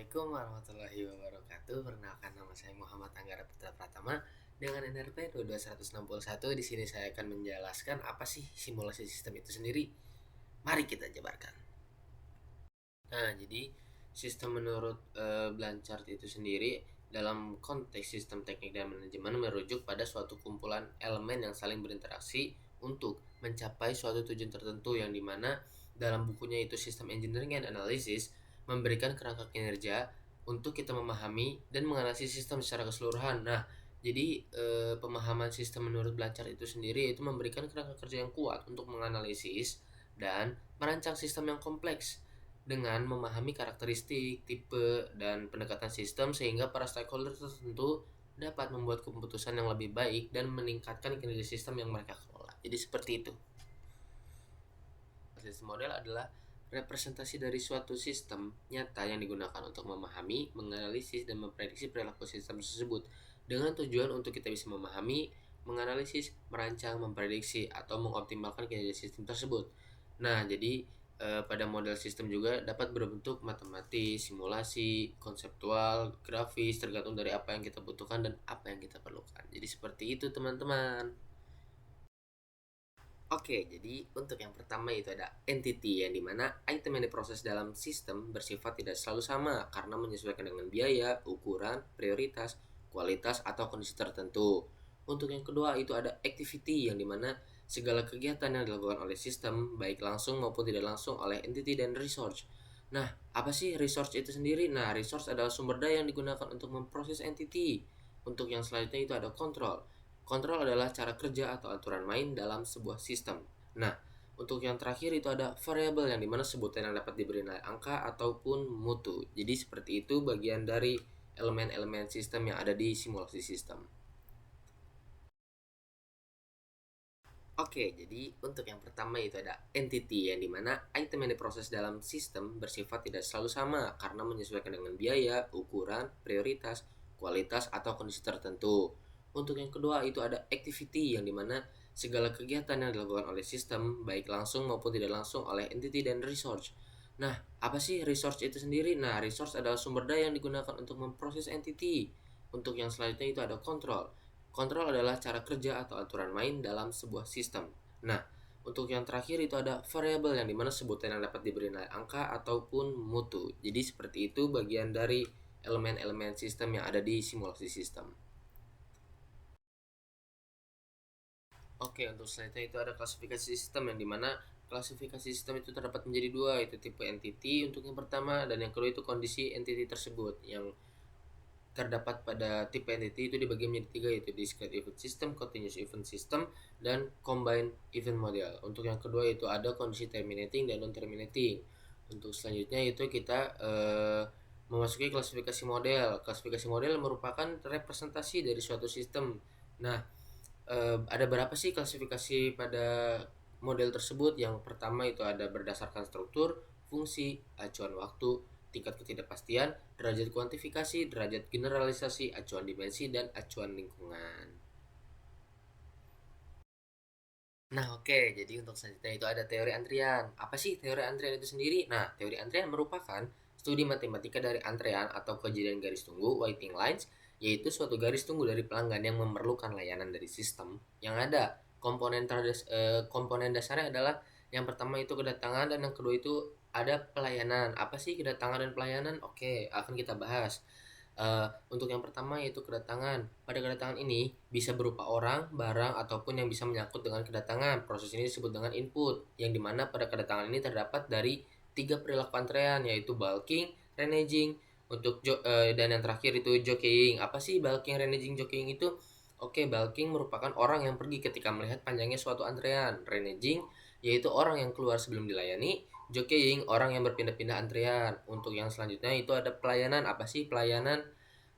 Assalamualaikum warahmatullahi wabarakatuh. Perkenalkan, nama saya Muhammad Anggara Putra Pratama dengan NRP 22161. Di sini saya akan menjelaskan apa sih simulasi sistem itu sendiri. Mari kita jabarkan. Nah, jadi sistem menurut Blanchard itu sendiri dalam konteks sistem teknik dan manajemen merujuk pada suatu kumpulan elemen yang saling berinteraksi untuk mencapai suatu tujuan tertentu, yang dimana dalam bukunya itu System Engineering and Analysis memberikan kerangka kinerja untuk kita memahami dan menganalisis sistem secara keseluruhan. Nah, jadi pemahaman sistem menurut Blanchard itu sendiri itu memberikan kerangka kerja yang kuat untuk menganalisis dan merancang sistem yang kompleks dengan memahami karakteristik, tipe, dan pendekatan sistem sehingga para stakeholder tertentu dapat membuat keputusan yang lebih baik dan meningkatkan kinerja sistem yang mereka kelola. Jadi seperti itu. Sistem model adalah representasi dari suatu sistem nyata yang digunakan untuk memahami, menganalisis, dan memprediksi perilaku sistem tersebut dengan tujuan untuk kita bisa memahami, menganalisis, merancang, memprediksi, atau mengoptimalkan kinerja sistem tersebut. Nah, jadi pada model sistem juga dapat berbentuk matematis, simulasi, konseptual, grafis, tergantung dari apa yang kita butuhkan dan apa yang kita perlukan. Jadi seperti itu, teman-teman. Oke, jadi untuk yang pertama itu ada entity, yang dimana item yang diproses dalam sistem bersifat tidak selalu sama karena menyesuaikan dengan biaya, ukuran, prioritas, kualitas, atau kondisi tertentu. Untuk yang kedua itu ada activity, yang dimana segala kegiatan yang dilakukan oleh sistem baik langsung maupun tidak langsung oleh entity dan resource. Nah, apa sih resource itu sendiri? Nah, resource adalah sumber daya yang digunakan untuk memproses entity. Untuk yang selanjutnya itu ada control. Kontrol adalah cara kerja atau aturan main dalam sebuah sistem. Nah, untuk yang terakhir itu ada variable, yang dimana sebutan yang dapat diberi nilai angka ataupun mutu. Jadi seperti itu bagian dari elemen-elemen sistem yang ada di simulasi sistem. Oke, jadi untuk yang pertama itu ada entity, yang dimana item yang diproses dalam sistem bersifat tidak selalu sama karena menyesuaikan dengan biaya, ukuran, prioritas, kualitas, atau kondisi tertentu. Untuk yang kedua itu ada activity, yang dimana segala kegiatan yang dilakukan oleh sistem baik langsung maupun tidak langsung oleh entity dan resource. Nah, apa sih resource itu sendiri? Nah, resource adalah sumber daya yang digunakan untuk memproses entity. Untuk yang selanjutnya itu ada control. Kontrol adalah cara kerja atau aturan main dalam sebuah sistem. Nah, untuk yang terakhir itu ada variable, yang dimana sebutan yang dapat diberi nilai angka ataupun mutu. Jadi seperti itu bagian dari elemen-elemen sistem yang ada di simulasi sistem. Oke, untuk selanjutnya itu ada klasifikasi sistem, yang dimana klasifikasi sistem itu terdapat menjadi dua, itu tipe entity untuk yang pertama, dan yang kedua itu kondisi entity tersebut. Yang terdapat pada tipe entity itu dibagi menjadi tiga, yaitu discrete event system, continuous event system, dan combined event model. Untuk yang kedua itu ada kondisi terminating dan non terminating. Untuk selanjutnya itu kita memasuki klasifikasi model. Klasifikasi model merupakan representasi dari suatu sistem. Nah, ada berapa sih klasifikasi pada model tersebut? Yang pertama itu ada berdasarkan struktur, fungsi, acuan waktu, tingkat ketidakpastian, derajat kuantifikasi, derajat generalisasi, acuan dimensi, dan acuan lingkungan. Nah, oke, jadi untuk selanjutnya itu ada teori antrian. Apa sih teori antrian itu sendiri? Nah, teori antrian merupakan studi matematika dari antrean atau kejadian garis tunggu, waiting lines, yaitu suatu garis tunggu dari pelanggan yang memerlukan layanan dari sistem yang ada. Komponen dasarnya adalah yang pertama itu kedatangan, dan yang kedua itu ada pelayanan. Apa sih kedatangan dan pelayanan? Oke, akan kita bahas. Untuk yang pertama yaitu kedatangan. Pada kedatangan ini bisa berupa orang, barang, ataupun yang bisa menyangkut dengan kedatangan. Proses ini disebut dengan input, yang dimana pada kedatangan ini terdapat dari tiga perilaku antrean, yaitu bulking, reneging, dan yang terakhir itu jockeying. Apa sih bulking, reneging, jockeying itu? Oke, bulking merupakan orang yang pergi ketika melihat panjangnya suatu antrean. Reneging yaitu orang yang keluar sebelum dilayani. Jockeying, orang yang berpindah-pindah antrean. Untuk yang selanjutnya itu ada pelayanan. Apa sih pelayanan?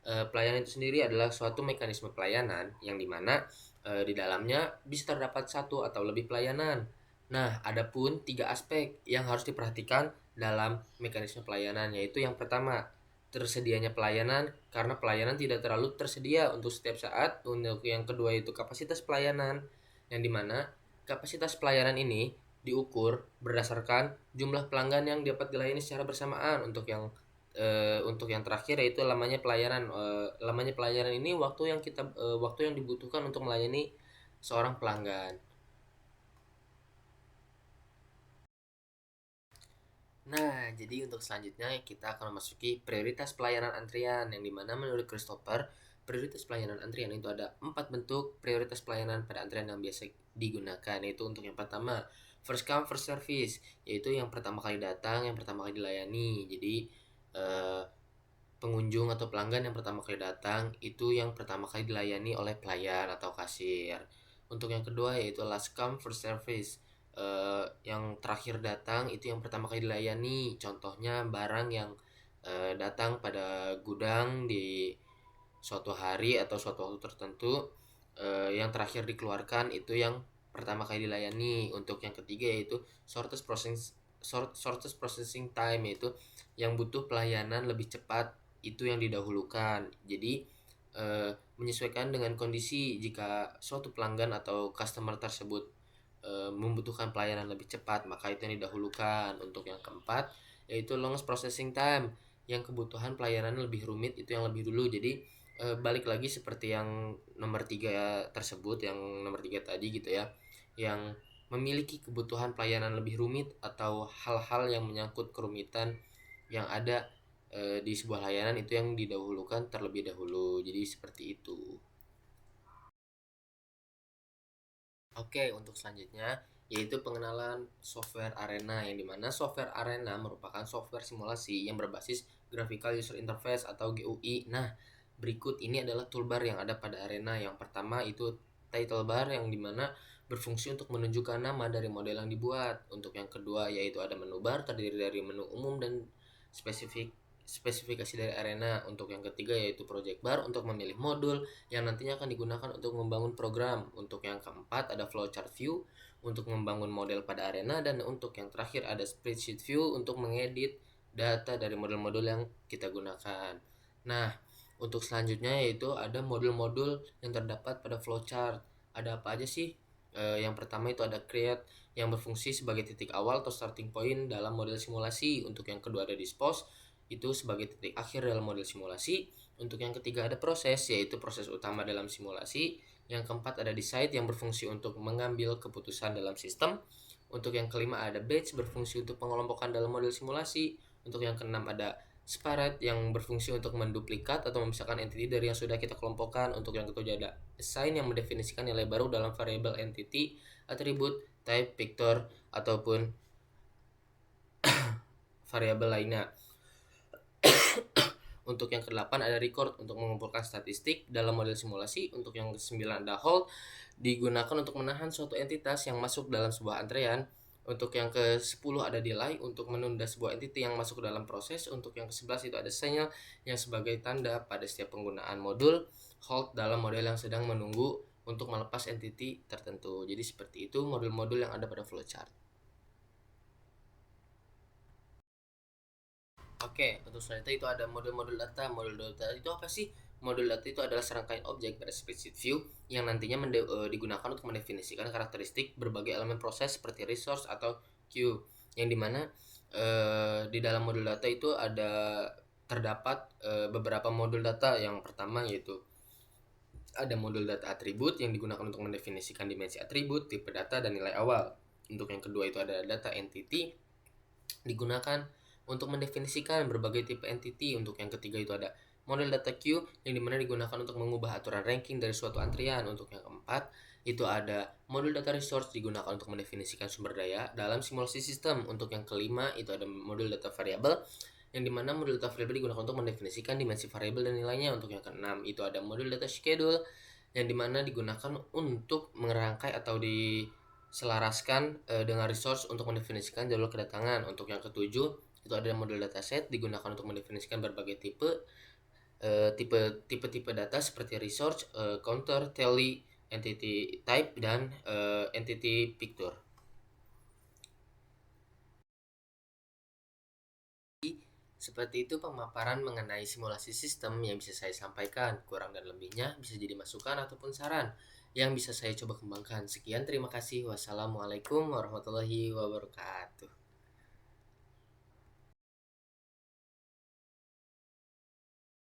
Pelayanan itu sendiri adalah suatu mekanisme pelayanan yang dimana di dalamnya bisa terdapat satu atau lebih pelayanan. Nah, adapun tiga aspek yang harus diperhatikan dalam mekanisme pelayanan, yaitu yang pertama, tersedianya pelayanan, karena pelayanan tidak terlalu tersedia untuk setiap saat. Untuk yang kedua itu kapasitas pelayanan, yang dimana kapasitas pelayanan ini diukur berdasarkan jumlah pelanggan yang dapat dilayani secara bersamaan. Untuk yang untuk yang terakhir yaitu lamanya pelayanan. Lamanya pelayanan ini waktu yang dibutuhkan untuk melayani seorang pelanggan. Nah, jadi untuk selanjutnya kita akan memasuki prioritas pelayanan antrian yang dimana menurut Christopher, prioritas pelayanan antrian itu ada 4 bentuk prioritas pelayanan pada antrian yang biasa digunakan, yaitu untuk yang pertama first come first service, yaitu yang pertama kali datang, yang pertama kali dilayani. Jadi eh, pengunjung atau pelanggan yang pertama kali datang itu yang pertama kali dilayani oleh pelayan atau kasir. Untuk yang kedua yaitu last come first service. Yang terakhir datang itu yang pertama kali dilayani. Contohnya barang yang datang pada gudang di suatu hari atau suatu waktu tertentu, yang terakhir dikeluarkan itu yang pertama kali dilayani. Untuk yang ketiga yaitu shortest processing time, yaitu yang butuh pelayanan lebih cepat itu yang didahulukan. Jadi menyesuaikan dengan kondisi, jika suatu pelanggan atau customer tersebut membutuhkan pelayanan lebih cepat maka itu yang didahulukan. Untuk yang keempat yaitu longest processing time, yang kebutuhan pelayanan lebih rumit itu yang lebih dulu. Jadi balik lagi seperti yang nomor 3 tersebut, yang nomor 3 tadi gitu ya, yang memiliki kebutuhan pelayanan lebih rumit atau hal-hal yang menyangkut kerumitan yang ada di sebuah layanan itu yang didahulukan terlebih dahulu. Jadi seperti itu. Oke, untuk selanjutnya yaitu pengenalan software Arena, yang dimana software Arena merupakan software simulasi yang berbasis Graphical User Interface atau GUI. Nah, berikut ini adalah toolbar yang ada pada Arena. Yang pertama itu title bar, yang dimana berfungsi untuk menunjukkan nama dari model yang dibuat. Untuk yang kedua yaitu ada menu bar, terdiri dari menu umum dan spesifikasi dari Arena. Untuk yang ketiga yaitu project bar untuk memilih modul yang nantinya akan digunakan untuk membangun program. Untuk yang keempat ada flowchart view untuk membangun model pada Arena, dan untuk yang terakhir ada spreadsheet view untuk mengedit data dari model-model yang kita gunakan. Nah, untuk selanjutnya yaitu ada modul-modul yang terdapat pada flowchart. Ada apa aja sih? Yang pertama itu ada create, yang berfungsi sebagai titik awal atau starting point dalam model simulasi. Untuk yang kedua ada dispose, itu sebagai titik akhir dalam model simulasi. Untuk yang ketiga ada proses, yaitu proses utama dalam simulasi. Yang keempat ada decide, yang berfungsi untuk mengambil keputusan dalam sistem. Untuk yang kelima ada batch, berfungsi untuk pengelompokan dalam model simulasi. Untuk yang keenam ada separate, yang berfungsi untuk menduplikat atau memisahkan entity dari yang sudah kita kelompokkan. Untuk yang ketujuh ada assign, yang mendefinisikan nilai baru dalam variable entity, atribut, type, vector, ataupun variabel lainnya. Untuk yang ke-8 ada record, untuk mengumpulkan statistik dalam model simulasi. Untuk yang ke-9 ada hold, digunakan untuk menahan suatu entitas yang masuk dalam sebuah antrean. Untuk yang ke-10 ada delay, untuk menunda sebuah entity yang masuk ke dalam proses. Untuk yang ke-11 itu ada signal, yang sebagai tanda pada setiap penggunaan modul. Hold dalam model yang sedang menunggu untuk melepas entity tertentu. Jadi seperti itu modul-modul yang ada pada flowchart. Oke, untuk selanjutnya itu ada modul-modul data. Modul data itu apa sih? Modul data itu adalah serangkaian objek pada spreadsheet view yang nantinya digunakan untuk mendefinisikan karakteristik berbagai elemen proses seperti resource atau queue. Yang dimana di dalam modul data itu ada terdapat beberapa modul data. Yang pertama yaitu ada modul data atribut yang digunakan untuk mendefinisikan dimensi atribut, tipe data, dan nilai awal. Untuk yang kedua itu ada data entity, digunakan untuk mendefinisikan berbagai tipe entity. Untuk yang ketiga itu ada model data queue, yang dimana digunakan untuk mengubah aturan ranking dari suatu antrian. Untuk yang keempat itu ada modul data resource, digunakan untuk mendefinisikan sumber daya dalam simulasi sistem. Untuk yang kelima itu ada modul data variable, yang dimana modul data variable digunakan untuk mendefinisikan dimensi variabel dan nilainya. Untuk yang keenam itu ada modul data schedule, yang dimana digunakan untuk merangkai atau diselaraskan dengan resource untuk mendefinisikan jadwal kedatangan. Untuk yang ketujuh itu ada modul dataset, digunakan untuk mendefinisikan berbagai tipe data seperti resource, counter, tally, entity type, dan entity picture. Seperti itu pemaparan mengenai simulasi sistem yang bisa saya sampaikan. Kurang dan lebihnya bisa jadi masukan ataupun saran yang bisa saya coba kembangkan. Sekian, terima kasih. Wassalamualaikum warahmatullahi wabarakatuh.